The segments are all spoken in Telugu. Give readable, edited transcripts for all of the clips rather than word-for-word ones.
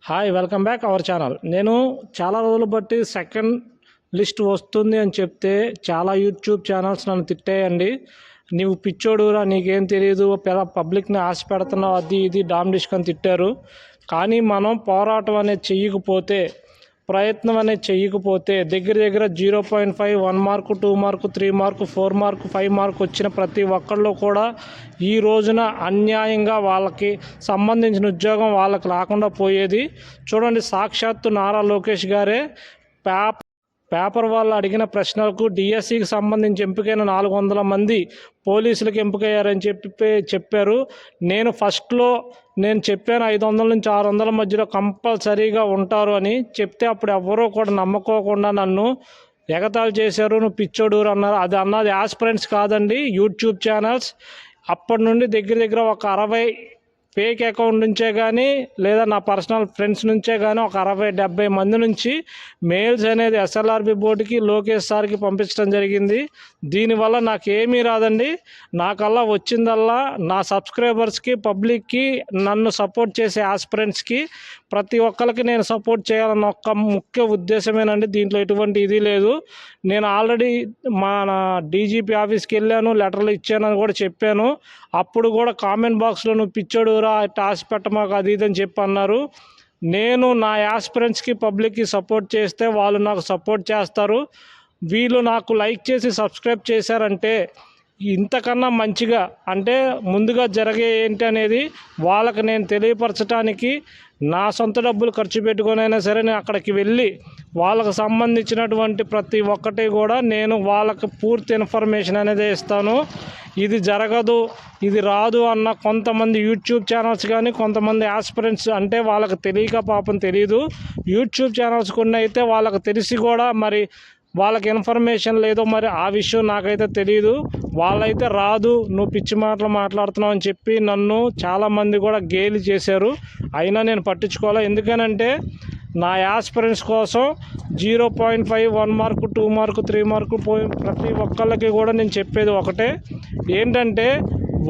Hi welcome back our channel. నేను చాలా రోజులు బట్టి సెకండ్ లిస్ట్ వస్తుంది అని చెప్తే చాలా యూట్యూబ్ ఛానల్స్ నన్ను తిట్టాయండి. నీవు పిచ్చోడురా, నీకేం తెలియదు, పబ్లిక్ని ఆశ పెడుతున్నావు, అది ఇది డామ్ డిష్ అని తిట్టారు. కానీ మనం పోరాటం అనేది చెయ్యకపోతే, ప్రయత్నం అనేది చెయ్యకపోతే దగ్గర 0.5, 1 mark, 2 mark, 3 mark, 4 mark, 5 mark వచ్చిన ప్రతి ఒక్కళ్ళు కూడా ఈ రోజున అన్యాయంగా వాళ్ళకి సంబంధించిన ఉద్యోగం వాళ్ళకి రాకుండా పోయేది. చూడండి, సాక్షాత్తు నారా లోకేష్ గారే పేపర్ వాళ్ళు అడిగిన ప్రశ్నలకు డిఎస్సికి సంబంధించి ఎంపికైన 400 మంది పోలీసులకు ఎంపికయ్యారని చెప్పారు. నేను ఫస్ట్లో చెప్పాను 500 నుంచి 600 మధ్యలో కంపల్సరీగా ఉంటారు అని చెప్తే అప్పుడు ఎవ్వరూ కూడా నమ్మకోకుండా నన్ను ఎగతాళి చేశారు. నువ్వు పిచ్చోడూరు అన్నారు. అది అన్నది యాస్పిరెంట్స్ కాదండి, యూట్యూబ్ ఛానల్స్. అప్పటి నుండి దగ్గర ఒక 60 ఫేక్ అకౌంట్ నుంచే కానీ లేదా నా పర్సనల్ ఫ్రెండ్స్ నుంచే కానీ ఒక 60-70 మంది నుంచి మెయిల్స్ అనేది ఎస్ఎల్ఆర్బి బోర్డుకి, లోకేష్ సార్కి పంపించడం జరిగింది. దీనివల్ల నాకేమీ రాదండి. నాకల్లా వచ్చిందల్లా నా సబ్స్క్రైబర్స్కి, పబ్లిక్కి, నన్ను సపోర్ట్ చేసే ఆస్పిరెంట్స్కి ప్రతి ఒక్కరికి నేను సపోర్ట్ చేయాలన్న ఒక్క ముఖ్య ఉద్దేశమేనండి. దీంట్లో ఎటువంటి ఇది లేదు. నేను ఆల్రెడీ మన డీజీపీ ఆఫీస్కి వెళ్ళాను, లెటర్లు ఇచ్చానని కూడా చెప్పాను. అప్పుడు కూడా కామెంట్ బాక్స్లో నువ్వు పిచ్చోడురా, టాస్ పెట్టమాకు, అది ఇదని చెప్పి అన్నారు. నేను నా యాస్పిరెంట్స్కి, పబ్లిక్కి సపోర్ట్ చేస్తే వాళ్ళు నాకు సపోర్ట్ చేస్తారు. వీళ్ళు నాకు లైక్ చేసి సబ్స్క్రైబ్ చేశారంటే ఇంతకన్నా మంచిగా, అంటే ముందుగా జరిగే ఏంటి అనేది వాళ్ళకి నేను తెలియపరచడానికి నా సొంత డబ్బులు ఖర్చు పెట్టుకొనైనా సరే నేను అక్కడికి వెళ్ళి వాళ్ళకు సంబంధించినటువంటి ప్రతి ఒక్కటి కూడా నేను వాళ్ళకి పూర్తి ఇన్ఫర్మేషన్ అనేది ఇస్తాను. ఇది జరగదు, ఇది రాదు అన్న కొంతమంది యూట్యూబ్ ఛానల్స్ కానీ, కొంతమంది యాస్పిరెంట్స్, అంటే వాళ్ళకి తెలియక పాపం తెలియదు. యూట్యూబ్ ఛానల్స్ కొన్ని అయితే వాళ్ళకి తెలిసి కూడా మరి వాళ్ళకి ఇన్ఫర్మేషన్ లేదో, మరి ఆ విషయం నాకైతే తెలియదు. వాళ్ళైతే రాదు, నువ్వు పిచ్చి మాటలు మాట్లాడుతున్నావు అని చెప్పి నన్ను చాలామంది కూడా గేలి చేశారు. అయినా నేను పట్టించుకోవాలి. ఎందుకనంటే నా యాస్పిరెంట్స్ కోసం 0.5, 1 మార్కు, 2 మార్కు, 3 మార్కు ప్రతి ఒక్కళ్ళకి కూడా నేను చెప్పేది ఒకటే ఏంటంటే,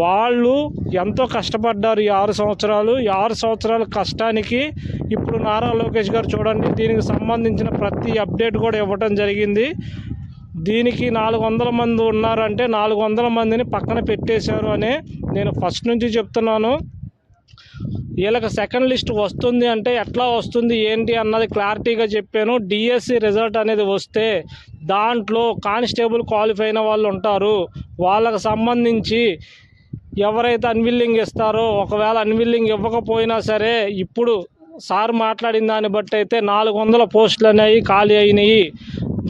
వాళ్ళు ఎంతో కష్టపడ్డారు ఈ 6 సంవత్సరాలు. ఈ 6 సంవత్సరాల కష్టానికి ఇప్పుడు నారా లోకేష్ గారు చూడండి, దీనికి సంబంధించిన ప్రతి అప్డేట్ కూడా ఇవ్వటం జరిగింది. దీనికి 400 మంది ఉన్నారంటే 400 మందిని పక్కన పెట్టేశారు అని నేను ఫస్ట్ నుంచి చెప్తున్నాను. వీళ్ళకి సెకండ్ లిస్ట్ వస్తుంది అంటే ఎట్లా వస్తుంది ఏంటి అన్నది క్లారిటీగా చెప్పాను. డిఎస్సి రిజల్ట్ అనేది వస్తే దాంట్లో కానిస్టేబుల్ క్వాలిఫై అయిన వాళ్ళు ఉంటారు. వాళ్ళకు సంబంధించి ఎవరైతే అన్విల్లింగ్ ఇస్తారో, ఒకవేళ అన్విల్లింగ్ ఇవ్వకపోయినా సరే ఇప్పుడు సార్ మాట్లాడిన దాన్ని బట్టి అయితే 400 పోస్టులు అనేవి ఖాళీ అయినాయి.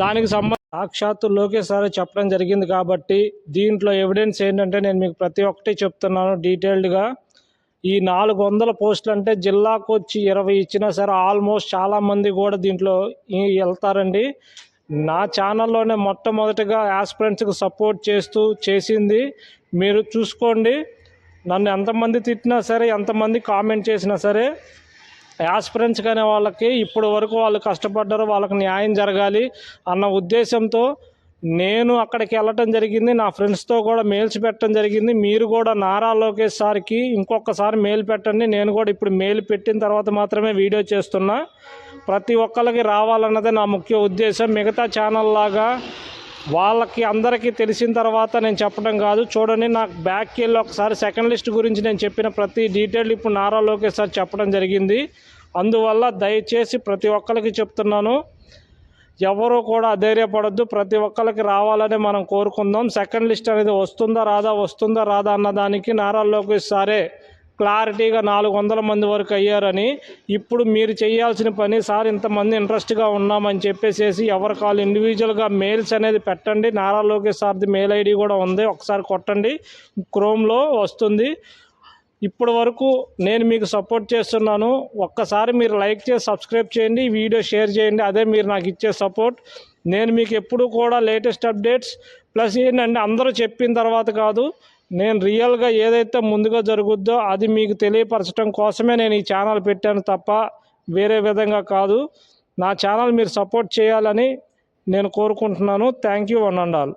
దానికి సాక్షాత్తు లోకేష్ సార్ చెప్పడం జరిగింది. కాబట్టి దీంట్లో ఎవిడెన్స్ ఏంటంటే నేను మీకు ప్రతి ఒక్కటి చెప్తున్నాను డీటెయిల్డ్గా. ఈ 400 పోస్టులు అంటే జిల్లాకు వచ్చి 20 ఇచ్చినా సరే ఆల్మోస్ట్ చాలామంది కూడా దీంట్లో వెళ్తారండి. నా ఛానల్లోనే మొట్టమొదటిగా యాస్పిరెంట్స్కి సపోర్ట్ చేసింది మీరు చూసుకోండి. నన్ను ఎంతమంది తిట్టినా సరే, ఎంతమంది కామెంట్ చేసినా సరే, యాస్పిరెంట్స్ అనే వాళ్ళకి ఇప్పటి వరకు వాళ్ళు కష్టపడ్డారు, వాళ్ళకి న్యాయం జరగాలి అన్న ఉద్దేశంతో నేను అక్కడికి వెళ్ళటం జరిగింది. నా ఫ్రెండ్స్తో కూడా మెయిల్స్ పెట్టడం జరిగింది. మీరు కూడా నారా లోకేష్ సార్కి ఇంకొకసారి మెయిల్ పెట్టండి. నేను కూడా ఇప్పుడు మెయిల్ పెట్టిన తర్వాత మాత్రమే వీడియో చేస్తున్నా. ప్రతి ఒక్కరికి రావాలన్నదే నా ముఖ్య ఉద్దేశం. మిగతా ఛానల్ లాగా వాళ్ళకి అందరికీ తెలిసిన తర్వాత నేను చెప్పడం కాదు. చూడండి, నాకు బ్యాక్కి వెళ్ళి ఒకసారి సెకండ్ లిస్ట్ గురించి నేను చెప్పిన ప్రతి డీటెయిల్ ఇప్పుడు నారా లోకేష్ సార్ చెప్పడం జరిగింది. అందువల్ల దయచేసి ప్రతి ఒక్కరికి చెప్తున్నాను, ఎవరు కూడా అధైర్యపడద్దు. ప్రతి ఒక్కరికి రావాలని మనం కోరుకుందాం. సెకండ్ లిస్ట్ అనేది వస్తుందా రాదా అన్నదానికి నారా లోకేష్ సారే క్లారిటీగా 400 మంది వరకు అయ్యారని. ఇప్పుడు మీరు చేయాల్సిన పని, సార్ ఇంతమంది ఇంట్రెస్ట్గా ఉన్నామని చెప్పేసి ఎవరి కాల్ ఇండివిజువల్గా మెయిల్స్ అనేది పెట్టండి. నారా లోకేష్ సార్ది మెయిల్ ఐడి కూడా ఉంది, ఒకసారి కొట్టండి, క్రోమ్లో వస్తుంది. ఇప్పటి వరకు నేను మీకు సపోర్ట్ చేస్తున్నాను. ఒక్కసారి మీరు లైక్ చేసి సబ్స్క్రైబ్ చేయండి, వీడియో షేర్ చేయండి. అదే మీరు నాకు ఇచ్చే సపోర్ట్. నేను మీకు ఎప్పుడు కూడా లేటెస్ట్ అప్డేట్స్ ప్లస్ ఏంటంటే అందరూ చెప్పిన తర్వాత కాదు, నేను రియల్గా ఏదైతే ముందుగా జరుగుద్దో అది మీకు తెలియపరచడం కోసమే నేను ఈ ఛానల్ పెట్టాను తప్ప వేరే విధంగా కాదు. నా ఛానల్ మీరు సపోర్ట్ చేయాలని నేను కోరుకుంటున్నాను. Thank you one and all.